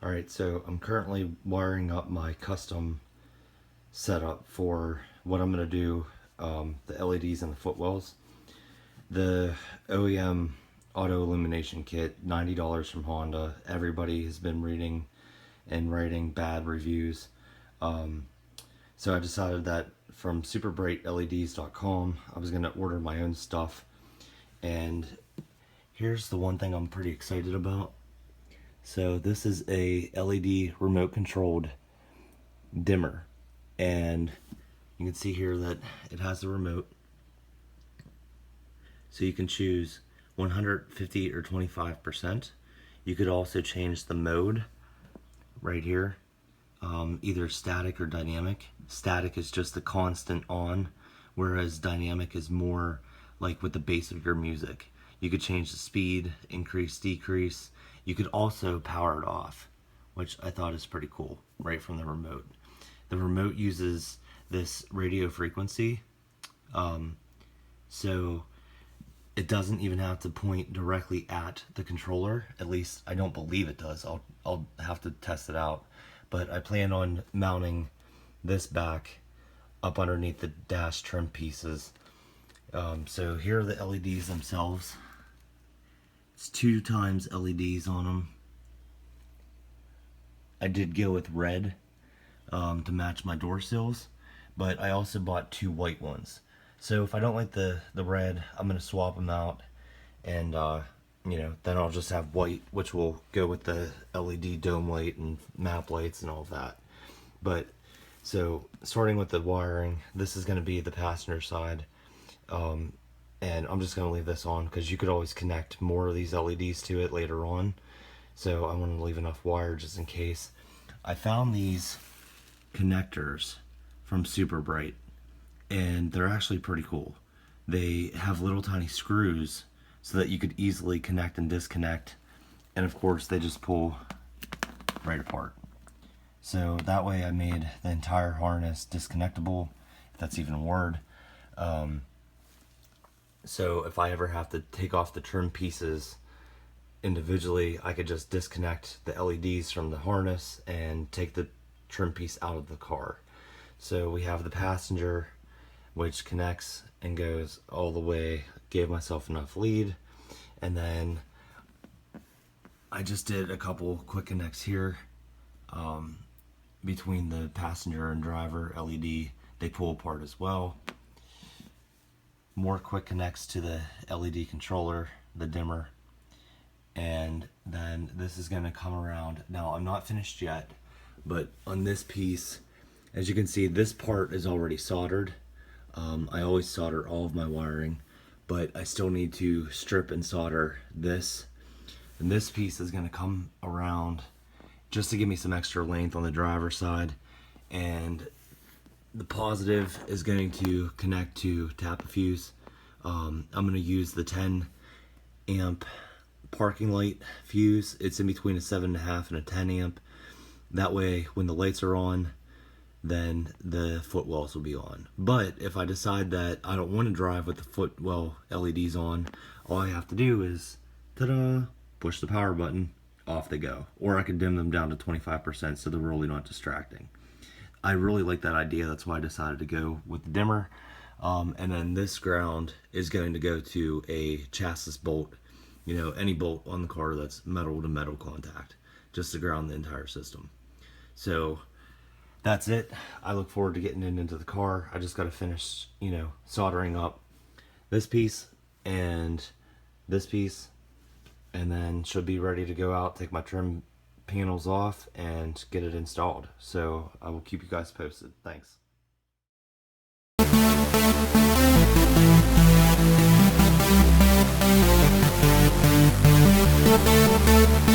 Alright, so I'm currently wiring up my custom setup for what I'm going to do, the LEDs and the footwells. The OEM auto illumination kit, $90 from Honda. Everybody has been reading and writing bad reviews. So I decided that from superbrightleds.com I was going to order my own stuff. And here's the one thing I'm pretty excited about. So this is a LED remote controlled dimmer, and you can see here that it has the remote, so you can choose 150 or 25%. You could also change the mode right here, either static or dynamic. Static is just the constant on, whereas dynamic is more like with the bass of your music. You could change the speed, increase, decrease. You could also power it off, which I thought is pretty cool, right from the remote. The remote uses this radio frequency, so it doesn't even have to point directly at the controller. At least I don't believe it does. I'll have to test it out. But I plan on mounting this back up underneath the dash trim pieces. So here are the LEDs themselves. It's 2 times LEDs on them. I did go with red to match my door sills, but I also bought 2 white ones. So if I don't like the red, I'm going to swap them out, and you know, then I'll just have white, which will go with the LED dome light and map lights and all of that. But so starting with the wiring, this is going to be the passenger side. And I'm just going to leave this on because you could always connect more of these LEDs to it later on. So I want to leave enough wire just in case. I found these connectors from Super Bright, and they're actually pretty cool. They have little tiny screws so that you could easily connect and disconnect. And of course they just pull right apart. So that way I made the entire harness disconnectable, if that's even a word. So if I ever have to take off the trim pieces individually, I could just disconnect the LEDs from the harness and take the trim piece out of the car. So we have the passenger, which connects and goes all the way. Gave myself enough lead, and then I just did a couple quick connects here between the passenger and driver LED. They pull apart as well. More quick connects to the LED controller, the dimmer, and then this is going to come around. Now I'm not finished yet, but on this piece, as you can see, this part is already soldered. I always solder all of my wiring, but I still need to strip and solder this, and this piece is going to come around just to give me some extra length on the driver's side. And the positive is going to connect to tap a fuse. I'm going to use the 10 amp parking light fuse. It's in between a 7.5 and a 10 amp. That way when the lights are on, then the footwells will be on. But if I decide that I don't want to drive with the footwell LEDs on, all I have to do is, ta-da, push the power button, off they go. Or I can dim them down to 25% so they're really not distracting. I really like that idea. That's why I decided to go with the dimmer. And then this ground is going to go to a chassis bolt, you know, any bolt on the car that's metal to metal contact, just to ground the entire system. So that's it. I look forward to getting it into the car. I just got to finish, you know, soldering up this piece and this piece, and then should be ready to go out, take my trim panels off, and get it installed. So I will keep you guys posted. Thanks. Thank you.